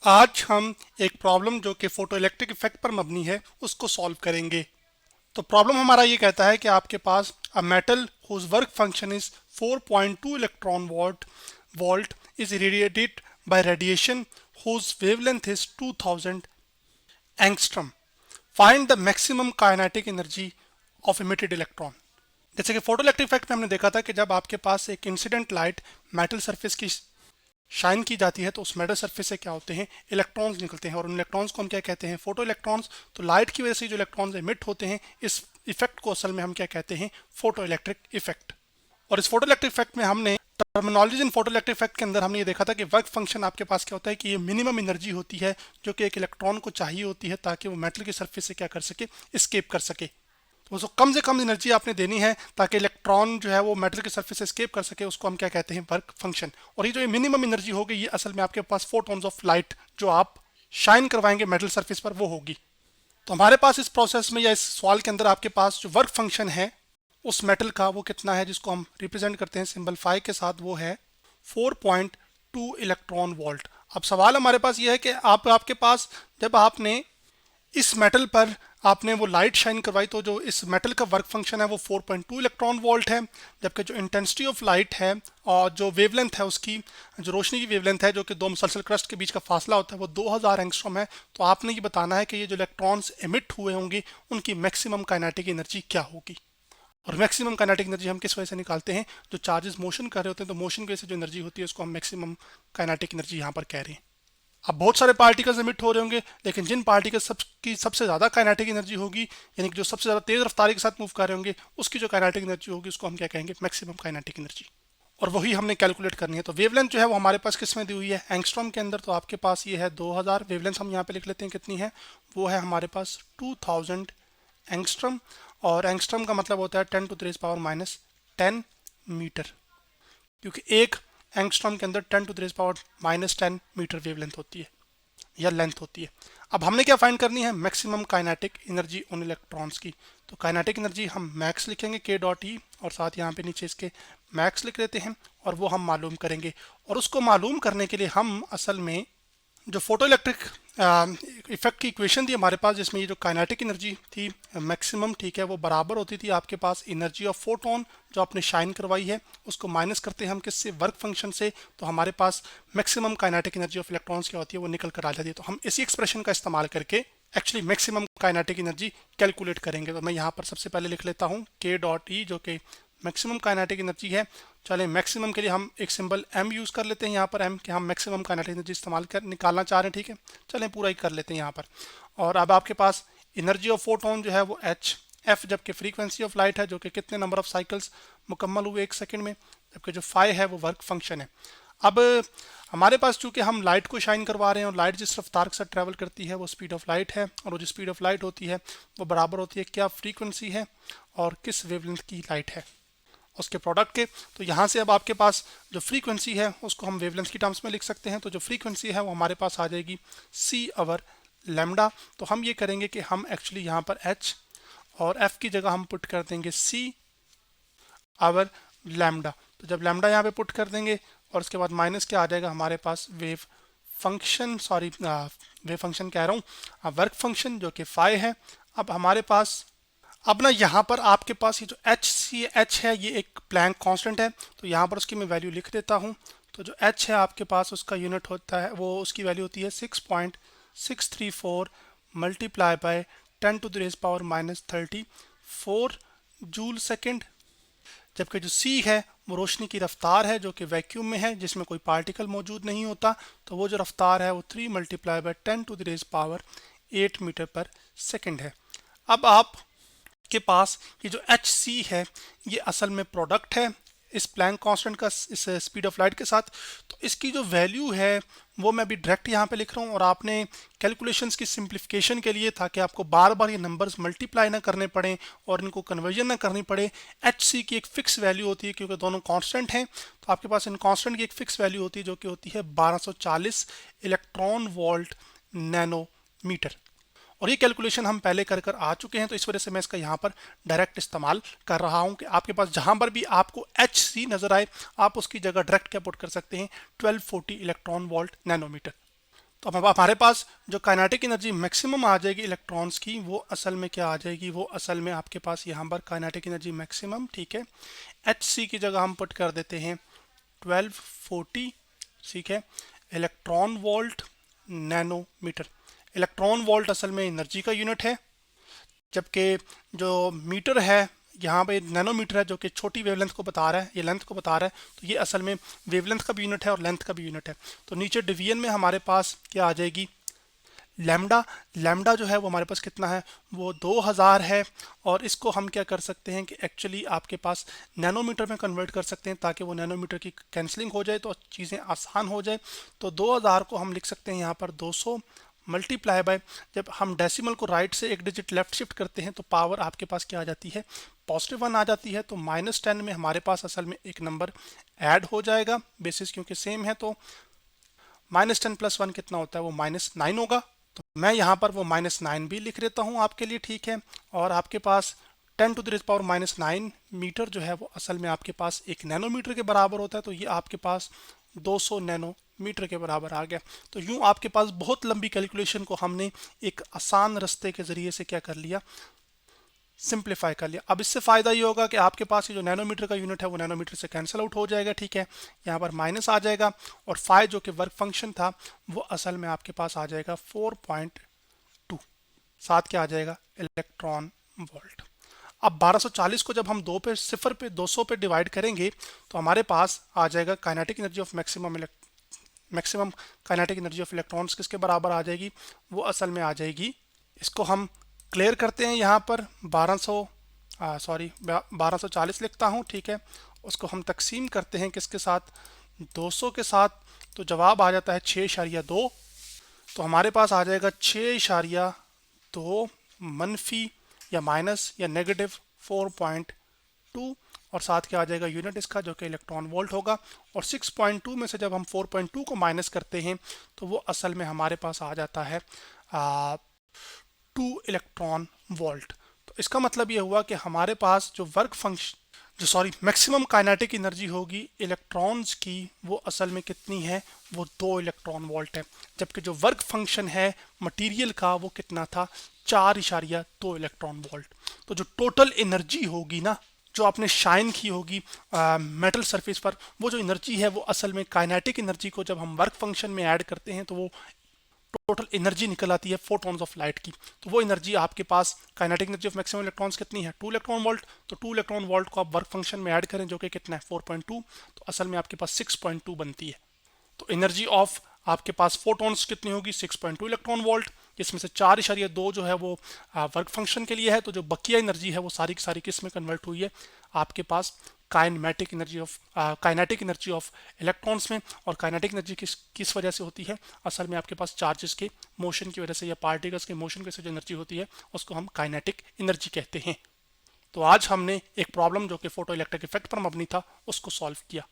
आज हम एक प्रॉब्लम जो कि फोटो इलेक्ट्रिक इफेक्ट पर मबनी है उसको सॉल्व करेंगे। तो प्रॉब्लम हमारा ये कहता है कि आपके पास a metal whose work function is 4.2 electron volt is radiated by radiation whose wavelength is 2000 angstrom. Find the maximum kinetic energy of emitted electron. जैसे कि फोटो इलेक्ट्रिक इफेक्ट में हमने देखा था कि जब आपके पास एक इंसिडेंट लाइट मेटल सरफेस की शाइन की जाती है तो उस मेटल सरफेस से क्या होते हैं, इलेक्ट्रॉन्स निकलते हैं और उन इलेक्ट्रॉन्स को हम क्या कहते हैं, फोटो इलेक्ट्रॉन्स। तो लाइट की वजह से जो इलेक्ट्रॉन्स एमिट होते हैं, इस इफेक्ट को असल में हम क्या कहते हैं, फोटो इलेक्ट्रिक इफेक्ट। और इस फोटो इलेक्ट्रिक इफेक्ट में हमने टर्मिनोलॉजी इन फोटो इलेक्ट्रिक इफेक्ट के अंदर हमने ये देखा था कि वर्क फंक्शन आपके पास क्या होता है कि ये मिनिमम एनर्जी होती है जो कि एक इलेक्ट्रॉन को चाहिए होती है ताकि वो मेटल की सरफेस से क्या कर सके, स्केप कर सके। तो उसको कम से कम एनर्जी आपने देनी है ताकि इलेक्ट्रॉन जो है वो मेटल की सरफेस से एस्केप कर सके, उसको हम क्या कहते हैं, वर्क फंक्शन। और ये जो मिनिमम एनर्जी होगी ये असल में आपके पास फोटॉन्स ऑफ लाइट जो आप शाइन करवाएंगे मेटल सरफेस पर वो होगी। तो हमारे पास इस प्रोसेस में या इस सवाल के अंदर आपके पास जो वर्क फंक्शन है उस मेटल का वो कितना है, जिसको हम रिप्रेजेंट करते हैं सिंबल फाई के साथ, वो है 4.2 इलेक्ट्रॉन वोल्ट। अब सवाल हमारे पास ये है कि आपके पास जब आपने इस मेटल पर आपने वो लाइट शाइन करवाई तो जो इस मेटल का वर्क फंक्शन है वो 4.2 इलेक्ट्रॉन वोल्ट है, जबकि जो इंटेंसिटी ऑफ लाइट है और जो वेवलेंथ है उसकी, जो रोशनी की वेवलेंथ है जो कि दो मुसलसल क्रस्ट के बीच का फासला होता है वो 2000 एंगस्ट्रॉम है। तो आपने ये बताना है कि ये जो इलेक्ट्रॉन्स एमिट हुए होंगे उनकी मैक्सिमम काइनेटिक एनर्जी क्या होगी। और मैक्सिमम काइनेटिक एनर्जी हम किस वजह से निकालते हैं, जो चार्जेस मोशन कर रहे होते हैं तो मोशन की वजह से जो एनर्जी होती है उसको हम मैक्सिमम काइनेटिक एनर्जी यहाँ पर कह रहे हैं। अब बहुत सारे पार्टिकल्स एमिट हो रहे होंगे लेकिन जिन पार्टिकल्स की सबसे ज़्यादा काइनेटिक एनर्जी होगी, यानी कि जो सबसे ज़्यादा तेज़ रफ्तारी के साथ मूव कर रहे होंगे, उसकी जो काइनेटिक एनर्जी होगी उसको हम क्या कहेंगे, मैक्सिमम काइनेटिक एनर्जी। और वही हमने कैलकुलेट करनी है। तो वेवलेंथ जो है वो हमारे पास किस में दी हुई है, एंगस्ट्रॉम के अंदर। तो आपके पास ये है 2000। वेवलेंथ हम यहाँ पे लिख लेते हैं कितनी है, वो है हमारे पास 2000 एंगस्ट्रॉम। और एंगस्ट्रॉम का मतलब होता है 10⁻⁻10 मीटर, क्योंकि एक एंगस्ट्रॉम के अंदर 10⁻⁻10 मीटर वेवलेंथ होती है या लेंथ होती है। अब हमने क्या फाइंड करनी है, मैक्सिमम काइनेटिक एनर्जी उन इलेक्ट्रॉन्स की। तो काइनेटिक एनर्जी हम मैक्स लिखेंगे के डॉट ई, और साथ यहाँ पे नीचे इसके मैक्स लिख देते हैं और वो हम मालूम करेंगे। और उसको मालूम करने के लिए हम असल में जो फोटो इलेक्ट्रिक इफेक्ट की इक्वेशन थी हमारे पास, जिसमें ये जो काइनेटिक एनर्जी थी मैक्सिमम, ठीक है, वो बराबर होती थी आपके पास एनर्जी ऑफ फोटोन जो आपने शाइन करवाई है उसको माइनस करते हैं हम किससे, वर्क फंक्शन से। तो हमारे पास maximum kinetic energy of electrons क्या होती है वो निकल कर आ जाती है। तो हम इसी एक्सप्रेशन का इस्तेमाल करके actually maximum kinetic energy calculate करेंगे। तो मैं यहाँ पर सबसे पहले लिख लेता हूँ के डॉट ई जो कि मैक्सिमम काइनेटिक एनर्जी है। चलें, मैक्सिमम के लिए हम एक सिंबल एम यूज़ कर लेते हैं यहाँ पर, एम कि हम मैक्सिमम काइनेटिक एनर्जी इस्तेमाल कर निकालना चाह रहे हैं, ठीक है। चलें पूरा ही कर लेते हैं यहाँ पर। और अब आपके पास एनर्जी ऑफ फोटोन जो है वो एच एफ, जबकि फ्रीक्वेंसी ऑफ लाइट है जो कि कितने नंबर ऑफ साइकिल्स मुकम्मल हुए एक सेकंड में, जबकि जो फाई है वो वर्क फंक्शन है। अब हमारे पास चूंकि हम लाइट को शाइन करवा रहे हैं और लाइट जिस रफ्तार के साथ ट्रैवल करती है वो स्पीड ऑफ लाइट है, और वो जो स्पीड ऑफ लाइट होती है वो बराबर होती है क्या फ्रीक्वेंसी है और किस वेवलेंथ की लाइट है उसके प्रोडक्ट के। तो यहाँ से अब आपके पास जो फ्रीक्वेंसी है उसको हम वेवलेंथ की टर्म्स में लिख सकते हैं। तो जो फ्रीक्वेंसी है वो हमारे पास आ जाएगी सी अवर लैम्डा। तो हम ये करेंगे कि हम एक्चुअली यहाँ पर एच और एफ की जगह हम पुट कर देंगे सी अवर लैम्डा। तो जब लैम्डा यहाँ पे पुट कर देंगे और उसके बाद माइनस क्या आ जाएगा हमारे पास, wave function, sorry wave function कह रहा हूँ, वर्क फंक्शन जो कि फाई है। अब हमारे पास अब ना यहाँ पर आपके पास ये जो एच सी एच है ये एक प्लैंक कांस्टेंट है, तो यहाँ पर उसकी मैं वैल्यू लिख देता हूँ। तो जो एच है आपके पास उसका यूनिट होता है, वो उसकी वैल्यू होती है 6.634 मल्टीप्लाई बाय 10⁻⁻34 जूल सेकेंड। जबकि जो सी है वो रोशनी की रफ्तार है जो कि वैक्यूम में है जिसमें कोई पार्टिकल मौजूद नहीं होता, तो वो जो रफ्तार है वो 3 मल्टीप्लाई बाय 10⁻8 मीटर पर सेकेंड है। अब आप के पास ये जो एच सी है ये असल में प्रोडक्ट है इस प्लैंक कांस्टेंट का इस स्पीड ऑफ लाइट के साथ। तो इसकी जो वैल्यू है वो मैं अभी डायरेक्ट यहाँ पे लिख रहा हूँ, और आपने कैलकुलेशंस की सिंप्लीफिकेशन के लिए, ताकि आपको बार बार ये नंबर्स मल्टीप्लाई ना करने पड़े और इनको कन्वर्जन ना करनी पड़े, एच सी की एक फिक्स वैल्यू होती है क्योंकि दोनों कांस्टेंट हैं। तो आपके पास इन कांस्टेंट की एक फिक्स वैल्यू होती है जो कि होती है 1240 इलेक्ट्रॉन वोल्ट नैनोमीटर। और ये कैलकुलेशन हम पहले कर आ चुके हैं, तो इस वजह से मैं इसका यहाँ पर डायरेक्ट इस्तेमाल कर रहा हूँ कि आपके पास जहाँ पर भी आपको एच सी नज़र आए आप उसकी जगह डायरेक्ट क्या पुट कर सकते हैं, 1240 इलेक्ट्रॉन वोल्ट नैनोमीटर। तो अब हमारे पास जो काइनेटिक एनर्जी मैक्सिमम आ जाएगी इलेक्ट्रॉन्स की, वो असल में क्या आ जाएगी, वो असल में आपके पास यहाँ पर काइनेटिक एनर्जी मैक्सिमम, ठीक है, एच सी की जगह हम पुट कर देते हैं 1240, ठीक है, electron volt nanometre. Electron volt असल में एनर्जी का यूनिट है, जबकि जो मीटर है यहाँ पे नैनोमीटर है, जो कि छोटी वेवलेंथ को बता रहा है, ये लेंथ को बता रहा है, तो ये असल में वेवलेंथ का भी यूनिट है और लेंथ का भी यूनिट है। तो नीचे डिवीजन में हमारे पास क्या आ जाएगी, लैम्डा। लैम्डा जो है वो हमारे पास कितना है, वो 2000 है, और इसको हम क्या कर सकते हैं कि एक्चुअली आपके पास नैनोमीटर में कन्वर्ट कर सकते हैं, ताकि वो नैनोमीटर की कैंसलिंग हो जाए तो चीज़ें आसान हो जाए। तो 2000 को हम लिख सकते हैं यहाँ पर 200 मल्टीप्लाई बाय, जब हम डेसिमल को राइट से एक डिजिट लेफ्ट शिफ्ट करते हैं तो पावर आपके पास क्या आ जाती है, +1 आ जाती है। तो -10 में हमारे पास असल में एक नंबर ऐड हो जाएगा, बेसिस क्योंकि सेम है, तो -10 + 1 कितना होता है, वो -9 होगा। तो मैं यहाँ पर वो -9 भी लिख देता हूँ आपके लिए, ठीक है। और आपके पास 10⁻⁻9 मीटर जो है वो असल में आपके पास एक नैनोमीटर के बराबर होता है, तो ये आपके पास 200 नैनोमीटर के बराबर आ गया। तो यूं आपके पास बहुत लंबी कैलकुलेशन को हमने एक आसान रास्ते के जरिए से क्या कर लिया, सिंप्लीफाई कर लिया। अब इससे फ़ायदा ये होगा कि आपके पास ये जो नैनोमीटर का यूनिट है वो नैनोमीटर से कैंसिल आउट हो जाएगा, ठीक है, यहाँ पर माइनस आ जाएगा, और फाई जो कि वर्क फंक्शन था वो असल में आपके पास आ जाएगा 4.2, साथ क्या आ जाएगा, इलेक्ट्रॉन वोल्ट। अब 1240 को जब हम 200 पे डिवाइड करेंगे तो हमारे पास आ जाएगा kinetic energy of maximum kinetic energy of electrons किसके बराबर आ जाएगी, वो असल में आ जाएगी, इसको हम क्लियर करते हैं, यहाँ पर 1240 लिखता हूँ, ठीक है, उसको हम तकसीम करते हैं किसके साथ, 200 के साथ, तो जवाब आ जाता है 6.2। तो हमारे पास आ जाएगा 6.2 मनफी या माइनस या नेगेटिव 4.2, और साथ क्या आ जाएगा यूनिट इसका, जो कि इलेक्ट्रॉन वोल्ट होगा। और 6.2 में से जब हम 4.2 को माइनस करते हैं तो वो असल में हमारे पास आ जाता है 2 इलेक्ट्रॉन वोल्ट। तो इसका मतलब ये हुआ कि हमारे पास जो मैक्सिमम काइनेटिक एनर्जी होगी इलेक्ट्रॉन्स की, वो असल में कितनी है, वो 2 इलेक्ट्रॉन वोल्ट है, जबकि जो वर्क फंक्शन है मटेरियल का वो कितना था, 4.2 इलेक्ट्रॉन वोल्ट। तो जो टोटल एनर्जी होगी ना, जो आपने शाइन की होगी मेटल सरफेस पर, वो जो एनर्जी है वो असल में काइनेटिक एनर्जी को जब हम वर्क फंक्शन में ऐड करते हैं तो वो टोटल एनर्जी निकल आती है फोटॉन्स ऑफ लाइट की। तो वो एनर्जी आपके पास kinetic energy of maximum electrons कितनी है, 2 इलेक्ट्रॉन वोल्ट। तो 2 इलेक्ट्रॉन वोल्ट को आप वर्क फंक्शन में ऐड करें जो कि कितना है 4.2, तो असल में आपके पास 6.2 बनती है। तो एनर्जी ऑफ आपके पास फोटॉन्स कितनी होगी, 6.2 इलेक्ट्रॉन वोल्ट, जिसमें से 4.2 जो है वो वर्क फंक्शन के लिए है। तो जो बकिया एनर्जी है वो सारी की सारी किस में कन्वर्ट हुई है, आपके पास काइनेटिक एनर्जी ऑफ इलेक्ट्रॉन्स में। और काइनेटिक एनर्जी किस वजह से होती है, असल में आपके पास चार्जेस के मोशन की वजह से या पार्टिकल्स के मोशन की वजह से जो एनर्जी होती है उसको हम काइनेटिक एनर्जी कहते हैं। तो आज हमने एक प्रॉब्लम जो कि फोटो इलेक्ट्रिक इफेक्ट पर मबनी था उसको सॉल्व किया।